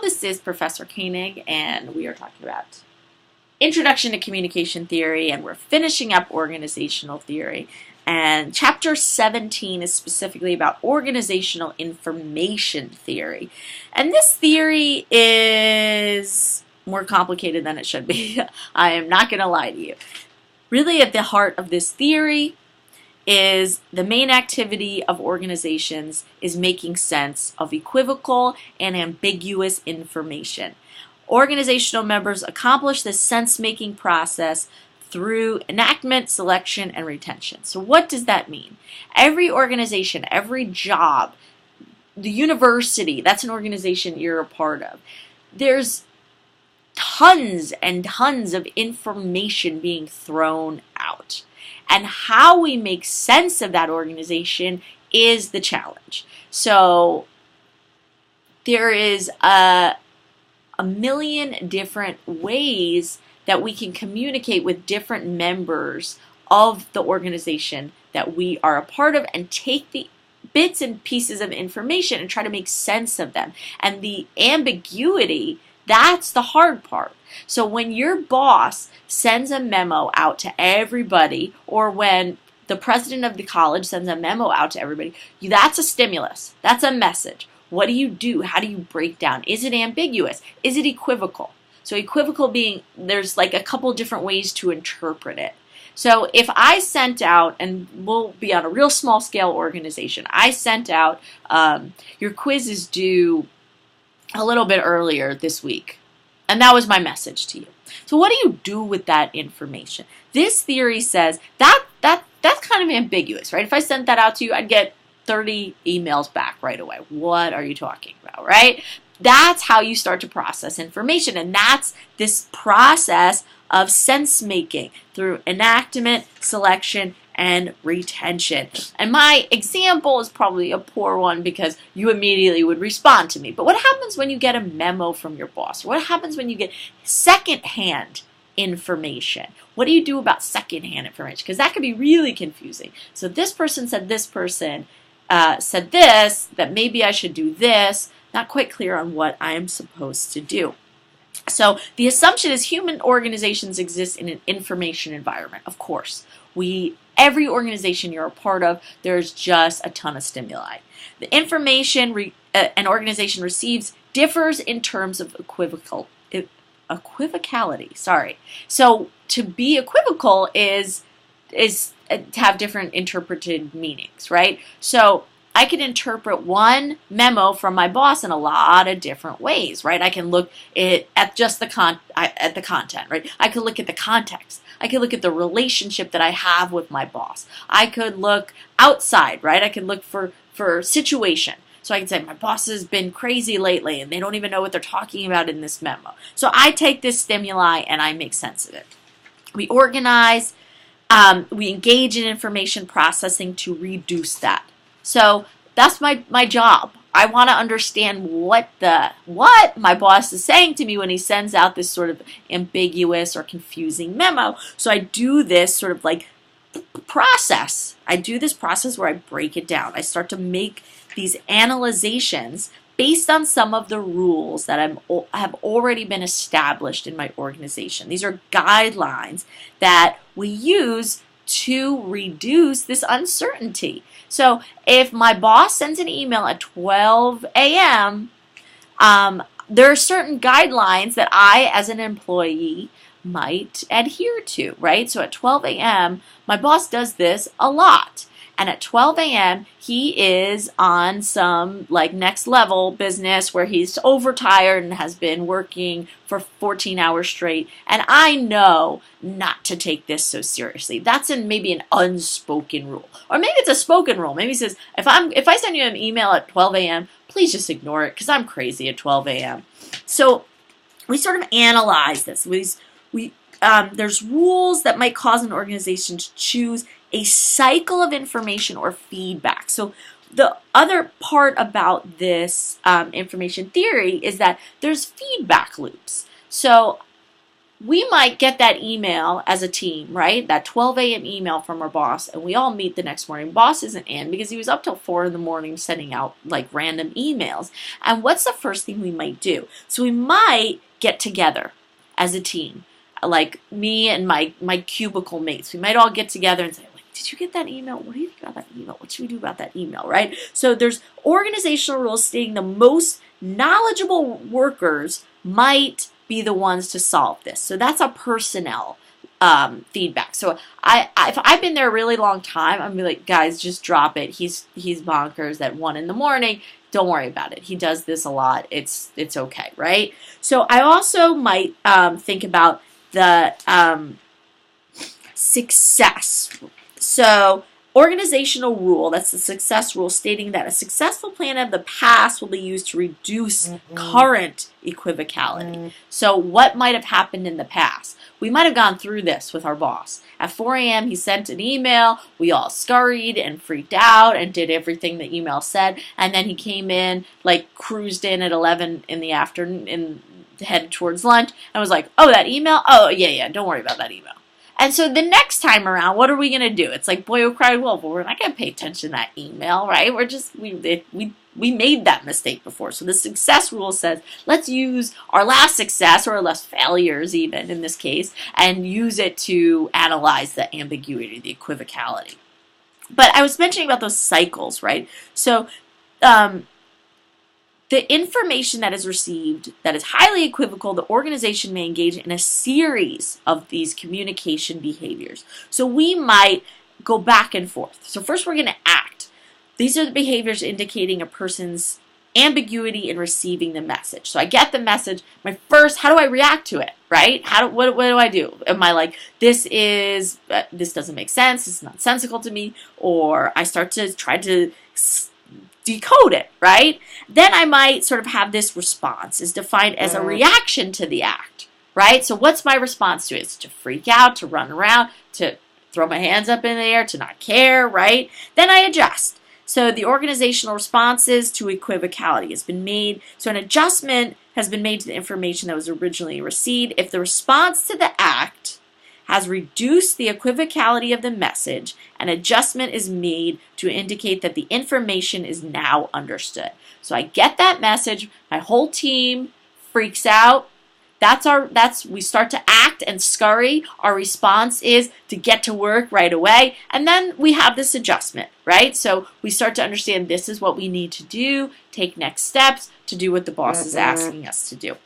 this is Professor Koenig, and we are talking about Introduction to Communication Theory, and we're finishing up organizational theory. And Chapter 17 is specifically about organizational information theory. And this theory is more complicated than it should be. I am not going to lie to you. Really, at the heart of this theory is the main activity of organizations is making sense of equivocal and ambiguous information. Organizational members accomplish this sense-making process through enactment, selection, and retention. So what does that mean? Every organization, every job, the university, that's an organization you're a part of. There's tons and tons of information being thrown out. And how we make sense of that organization is the challenge. So there is a million different ways that we can communicate with different members of the organization that we are a part of and take the bits and pieces of information and try to make sense of them. And the ambiguity, that's the hard part. So when your boss sends a memo out to everybody, or when the president of the college sends a memo out to everybody, that's a stimulus. That's a message. What do you do? How do you break down? Is it ambiguous? Is it equivocal? So equivocal being, there's like a couple different ways to interpret it. So if I sent out, and we'll be on a real small scale organization, I sent out, your quiz is due a little bit earlier this week. And that was my message to you. So what do you do with that information? This theory says that's kind of ambiguous, right? If I sent that out to you, I'd get 30 emails back right away. What are you talking about, right? That's how you start to process information. And that's this process of sense making through enactment, selection, and retention. And my example is probably a poor one because you immediately would respond to me. But what happens when you get a memo from your boss? What happens when you get secondhand information? What do you do about secondhand information? Because that could be really confusing. So this person said this person said this, that maybe I should do this. Not quite clear on what I am supposed to do. So the assumption is human organizations exist in an information environment. Of course, every organization you're a part of, there's just a ton of stimuli. The information an organization receives differs in terms of equivocality. Sorry. So to be equivocal is to have different interpreted meanings, right? So I could interpret one memo from my boss in a lot of different ways, right? I can look at just the content, right? I could look at the context. I could look at the relationship that I have with my boss. I could look outside, right? I could look for situation. So I can say my boss has been crazy lately and they don't even know what they're talking about in this memo. So I take this stimuli and I make sense of it. We organize, we engage in information processing to reduce that. So that's my job. I want to understand what my boss is saying to me when he sends out this sort of ambiguous or confusing memo. So I do this sort of like process. I do this process where I break it down. I start to make these analyzations based on some of the rules that have already been established in my organization. These are guidelines that we use to reduce this uncertainty. So if my boss sends an email at 12 a.m., there are certain guidelines that I, as an employee, might adhere to, right? So at 12 a.m., my boss does this a lot. And at 12 a.m., he is on some like next level business where he's overtired and has been working for 14 hours straight. And I know not to take this so seriously. That's maybe an unspoken rule. Or maybe it's a spoken rule. Maybe it says, if I send you an email at 12 a.m., please just ignore it because I'm crazy at 12 a.m. So we sort of analyze this. There's rules that might cause an organization to choose a cycle of information or feedback. So the other part about this information theory is that there's feedback loops. So we might get that email as a team, right? That 12 a.m. email from our boss, and we all meet the next morning. Boss isn't in because he was up till 4 in the morning sending out like random emails. And what's the first thing we might do? So we might get together as a team, like me and my cubicle mates. We might all get together and say, did you get that email? What do you think about that email? What should we do about that email, right? So there's organizational rules stating the most knowledgeable workers might be the ones to solve this. So that's a personnel feedback. So if I've been there a really long time, I'm gonna be like, guys, just drop it. He's bonkers at 1 in the morning. Don't worry about it. He does this a lot. It's okay, right? So I also might think about the success. So organizational rule, that's the success rule, stating that a successful plan of the past will be used to reduce current equivocality. So what might have happened in the past? We might have gone through this with our boss. At 4 a.m. he sent an email, we all scurried and freaked out and did everything the email said, and then he came in, like cruised in at 11 in the afternoon and headed towards lunch, and was like, oh, that email? Oh, yeah, don't worry about that email. And so the next time around, what are we going to do? It's like boy who cried wolf. Well, we're not going to pay attention to that email, right? We're just, we made that mistake before. So the success rule says, let's use our last success, or our last failures even in this case, and use it to analyze the ambiguity, the equivocality. But I was mentioning about those cycles, right? So the information that is received that is highly equivocal, the organization may engage in a series of these communication behaviors. So we might go back and forth. So first we're going to act. These are the behaviors indicating a person's ambiguity in receiving the message. So I get the message. How do I react to it, right? What do I do? Am I like, this doesn't make sense, it's nonsensical to me, or I start to try to decode it, right? Then I might sort of have this response is defined as a reaction to the act, right? So what's my response to it? It's to freak out, to run around, to throw my hands up in the air, to not care, right? Then I adjust. So the organizational responses to equivocality has been made. So an adjustment has been made to the information that was originally received. If the response to the act has reduced the equivocality of the message, an adjustment is made to indicate that the information is now understood. So I get that message, my whole team freaks out. We start to act and scurry. Our response is to get to work right away. And then we have this adjustment, right? So we start to understand this is what we need to do, take next steps to do what the boss is asking us to do.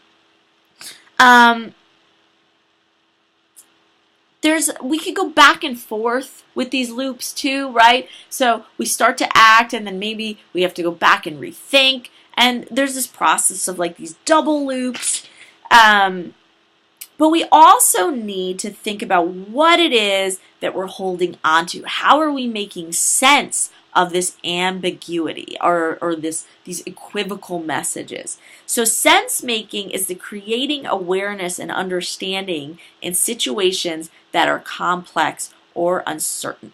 We could go back and forth with these loops too, right? So we start to act and then maybe we have to go back and rethink. And there's this process of like these double loops. But we also need to think about what it is that we're holding on to. How are we making sense of this ambiguity or these equivocal messages? So sense making is the creating awareness and understanding in situations that are complex or uncertain.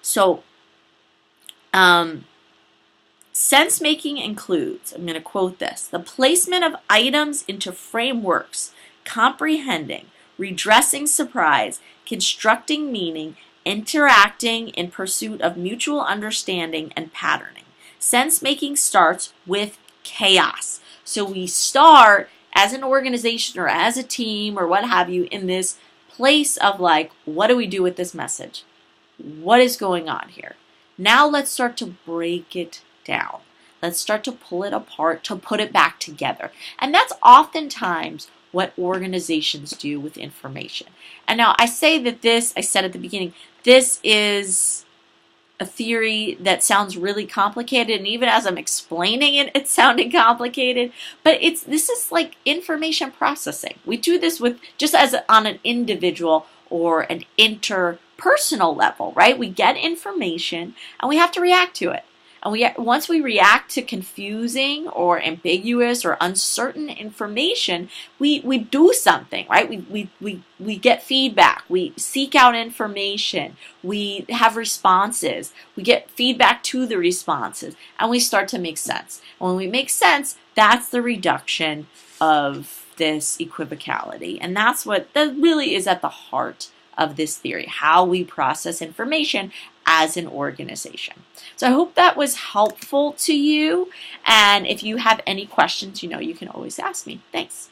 So sense making includes, I'm going to quote this, the placement of items into frameworks, comprehending, redressing surprise, constructing meaning, interacting in pursuit of mutual understanding and patterning. Sense making starts with chaos. So we start as an organization or as a team or what have you in this place of like, what do we do with this message? What is going on here? Now let's start to break it down. Let's start to pull it apart, to put it back together. And that's oftentimes what organizations do with information. And now I say that I said at the beginning, this is a theory that sounds really complicated, and even as I'm explaining it, it's sounding complicated, but this is like information processing. We do this with just as on an individual or an interpersonal level, right? We get information and we have to react to it. And once we react to confusing or ambiguous or uncertain information, we do something, right? We get feedback. We seek out information. We have responses. We get feedback to the responses, and we start to make sense. And when we make sense, that's the reduction of this equivocality. And that really is at the heart of this theory, how we process information as an organization. So I hope that was helpful to you. And if you have any questions, you can always ask me. Thanks.